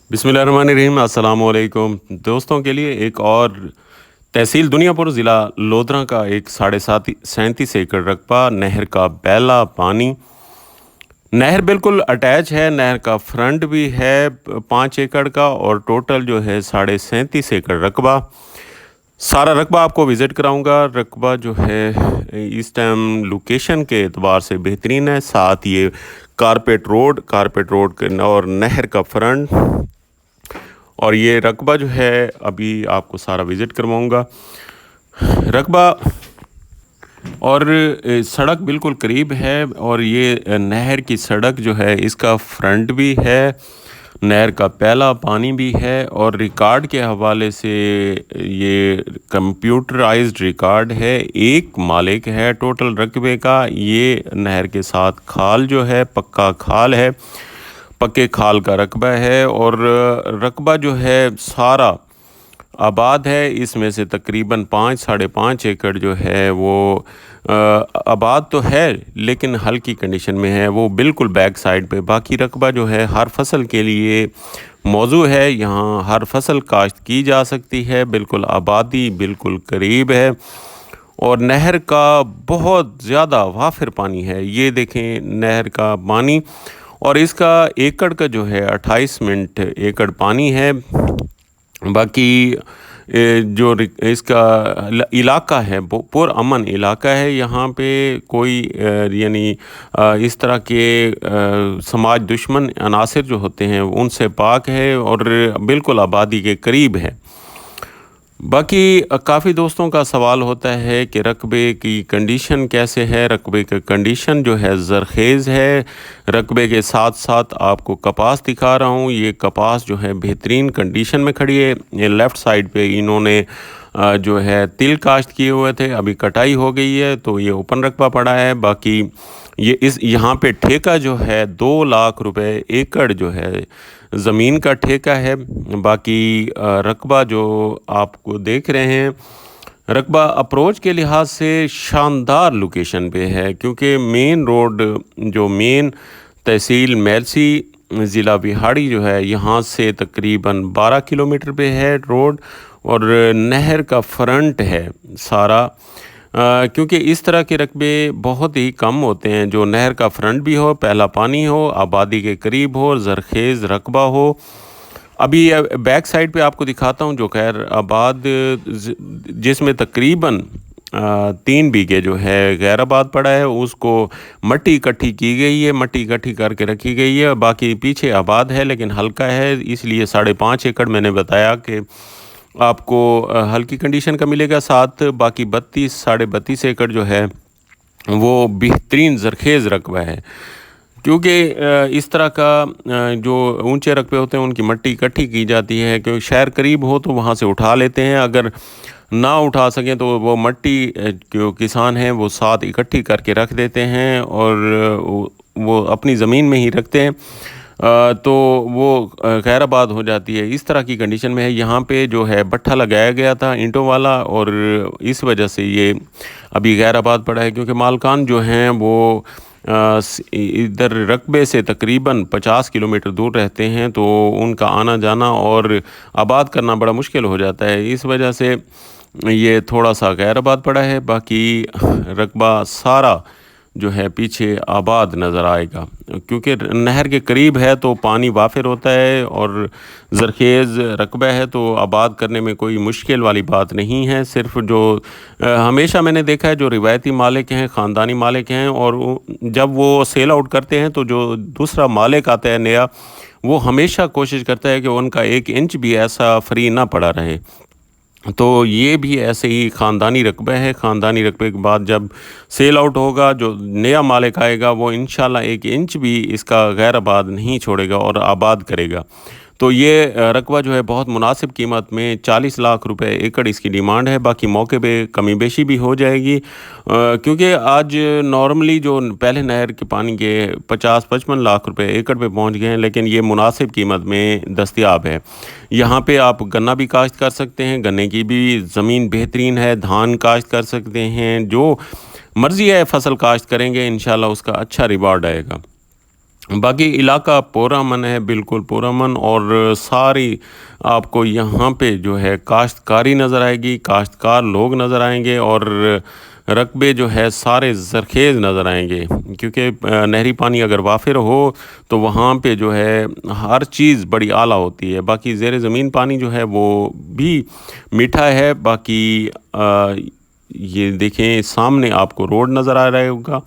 बिस्मिल्लाहिर्रहमानिर्रहीम अस्सलाम वालेकुम दोस्तों के लिए एक और तहसील दुनियापुर ज़िला लोधरा का एक 37 एकड़ रकबा नहर का पहला पानी। नहर बिल्कुल अटैच है, नहर का फ्रंट भी है 5 एकड़ का और टोटल जो है 37 एकड़ रकबा। सारा रकबा आपको विज़िट कराऊंगा। रकबा जो है इस टाइम लोकेशन के एतबार से बेहतरीन है। साथ ये कारपेट रोड और नहर का फ्रंट और ये रकबा जो है अभी आपको सारा विज़िट करवाऊंगा। रकबा और सड़क बिल्कुल करीब है और ये नहर की सड़क जो है इसका फ्रंट भी है, नहर का पहला पानी भी है और रिकॉर्ड के हवाले से ये कंप्यूटराइज्ड रिकॉर्ड है। एक मालिक है टोटल रकबे का। ये नहर के साथ खाल जो है पक्का खाल है, पक्के खाल का रकबा है और रकबा जो है सारा आबाद है। इसमें से तकरीबन 5-5.5 एकड़ जो है वो आबाद तो है लेकिन हल्की कंडीशन में है, वो बिल्कुल बैक साइड पे। बाकी रकबा जो है हर फसल के लिए मौजू है, यहाँ हर फसल काश्त की जा सकती है, बिल्कुल आबादी बिल्कुल करीब है और नहर का बहुत ज़्यादा वाफिर पानी है। ये देखें नहर का पानी और इसका एकड़ का जो है 28 मिनट एकड़ पानी है। बाकी जो इसका इलाका है वो पुरअमन इलाका है। यहाँ पे कोई यानी इस तरह के समाज दुश्मन अनासर जो होते हैं उनसे पाक है और बिल्कुल आबादी के करीब है। बाकी काफ़ी दोस्तों का सवाल होता है कि रकबे की कंडीशन कैसे है। रकबे की कंडीशन जो है ज़रख़ेज़ है। रकबे के साथ साथ आपको कपास दिखा रहा हूँ। ये कपास जो है बेहतरीन कंडीशन में खड़ी है। ये लेफ़्ट साइड पे इन्होंने जो है तिल काश्त किए हुए थे, अभी कटाई हो गई है तो ये ओपन रकबा पड़ा है। बाकी ये यहाँ पे ठेका जो है 2 लाख रुपए एकड़ जो है ज़मीन का ठेका है। बाकी रकबा जो आपको देख रहे हैं, रकबा अप्रोच के लिहाज से शानदार लोकेशन पे है क्योंकि मेन रोड जो मेन तहसील मेलसी ज़िला बिहाड़ी जो है यहाँ से तकरीबन 12 किलोमीटर पे है रोड और नहर का फ्रंट है सारा। क्योंकि इस तरह के रकबे बहुत ही कम होते हैं जो नहर का फ्रंट भी हो, पहला पानी हो, आबादी के करीब हो, ज़रख़ेज़ रकबा हो। अभी बैक साइड पे आपको दिखाता हूँ जो खैर आबाद जिसमें तकरीबन 3 बीघे जो है गैर आबाद पड़ा है, उसको मट्टी इकट्ठी की गई है, मट्टी इकट्ठी करके रखी गई है। बाकी पीछे आबाद है लेकिन हल्का है, इसलिए 5.5 एकड़ मैंने बताया कि आपको हल्की कंडीशन का मिलेगा। साथ बाकी 32-32.5 एकड़ जो है वो बेहतरीन ज़रख़ेज़ रकबा है क्योंकि इस तरह का जो ऊंचे रकबे होते हैं उनकी मट्टी इकट्ठी की जाती है। क्योंकि शहर करीब हो तो वहाँ से उठा लेते हैं, अगर ना उठा सकें तो वो मट्टी जो किसान हैं वो साथ इकट्ठी करके रख देते हैं और वो अपनी ज़मीन में ही रखते हैं तो वो गैर आबाद हो जाती है। इस तरह की कंडीशन में है। यहाँ पे जो है भट्ठा लगाया गया था ईंटों वाला और इस वजह से ये अभी गैर आबाद पड़ा है क्योंकि मालकान जो हैं वो इधर रकबे से तकरीबन 50 किलोमीटर दूर रहते हैं तो उनका आना जाना और आबाद करना बड़ा मुश्किल हो जाता है। इस वजह से ये थोड़ा सा गैर आबाद पड़ा है। बाकी रकबा सारा जो है पीछे आबाद नज़र आएगा क्योंकि नहर के करीब है तो पानी वाफिर होता है और ज़रख़ेज़ रकबा है तो आबाद करने में कोई मुश्किल वाली बात नहीं है। सिर्फ जो हमेशा मैंने देखा है जो रिवायती मालिक हैं, ख़ानदानी मालिक हैं और जब वो सेल आउट करते हैं तो जो दूसरा मालिक आता है नया, वो हमेशा कोशिश करता है कि उनका 1 इंच भी ऐसा फ्री ना पड़ा रहे। तो ये भी ऐसे ही ख़ानदानी रकबा है। ख़ानदानी रकबे के बाद जब सेल आउट होगा जो नया मालिक आएगा वो इंशाल्लाह 1 इंच भी इसका गैर आबाद नहीं छोड़ेगा और आबाद करेगा। तो ये रकबा जो है बहुत मुनासिब कीमत में 40 लाख रुपए एकड़ इसकी डिमांड है। बाकी मौके पे कमी बेशी भी हो जाएगी क्योंकि आज नॉर्मली जो पहले नहर के पानी के 50-55 लाख रुपए एकड़ पे पहुंच गए हैं लेकिन ये मुनासिब कीमत में दस्तयाब है। यहाँ पे आप गन्ना भी काश्त कर सकते हैं, गन्ने की भी ज़मीन बेहतरीन है, धान काश्त कर सकते हैं, जो मर्ज़ी है फसल काश्त करेंगे इंशाल्लाह उसका अच्छा रिवार्ड आएगा। باقی علاقہ پرامن ہے، بالکل پرامن، اور ساری آپ کو یہاں پہ جو ہے کاشتکاری نظر آئے گی، کاشتکار لوگ نظر آئیں گے، اور رقبے جو ہے سارے زرخیز نظر آئیں گے، کیونکہ نہری پانی اگر وافر ہو تو وہاں پہ جو ہے ہر چیز بڑی اعلیٰ ہوتی ہے۔ باقی زیر زمین پانی جو ہے وہ بھی میٹھا ہے۔ باقی یہ دیکھیں سامنے آپ کو روڈ نظر آ رہا ہوگا،